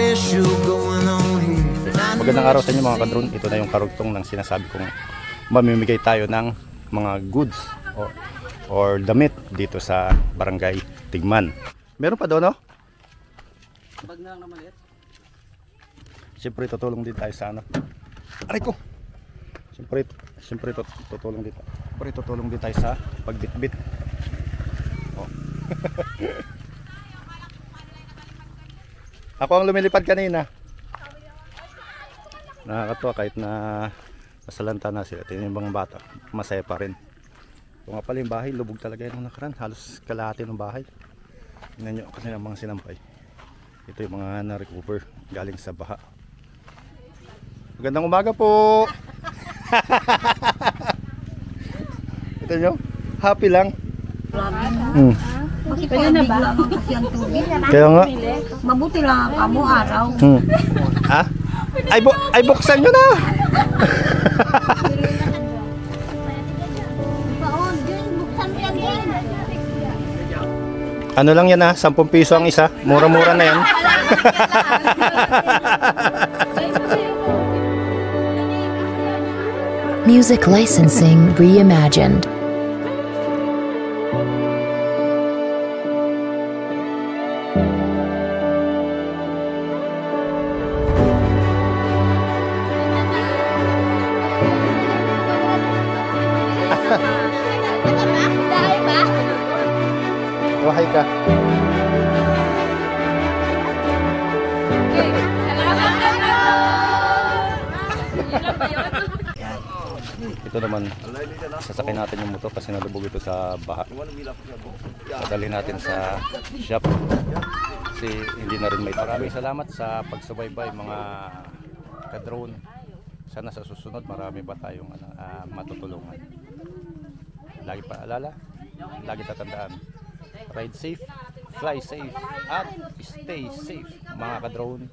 issue going on here. Magandang araw sa inyo mga kadrone. Ito na yung karugtong ng sinasabi kong mamimigay tayo ng mga goods or damit dito sa Barangay Tigman. Meron pa doon, no? Bag na lang na maliit. Siyempre tutulong din tayo sa ano. Aray ko! Siyempre tutulong din tayo. Siyempre tutulong din tayo sa pagbitbit. Oh. Ako ang lumilipad kanina. Nakakatuwa kahit na nasalanta na sila. Tingnan yung mga bata. Masaya pa rin. Ito nga pala yung bahay. Lubog talaga yung nakaraan. Halos kalahati ng bahay. Tingnan nyo kasi ng mga sinampay. Ito yung mga na-recover galing sa baha. Magandang umaga po. Ito nyo. Happy lang. Pwede na ba? Kasi ang tubig. Kaya nga. Mabuti lang kamo araw. Ha? Ay buksan nyo na. Ano lang yan ha? 10 piso ang isa. Mura-mura na yan. Music licensing reimagined. Wahay ka. Ito naman, sasakay natin yung motor kasi nalubog ito sa baha. Dadalhin natin sa shop kasi hindi na rin may. Maraming salamat sa pagsubaybay mga kadrone. Sana sa susunod marami pa tayong matutulungan. Lagi paalala, lagi tatandaan, ride safe, fly safe, at stay safe mga kadrone.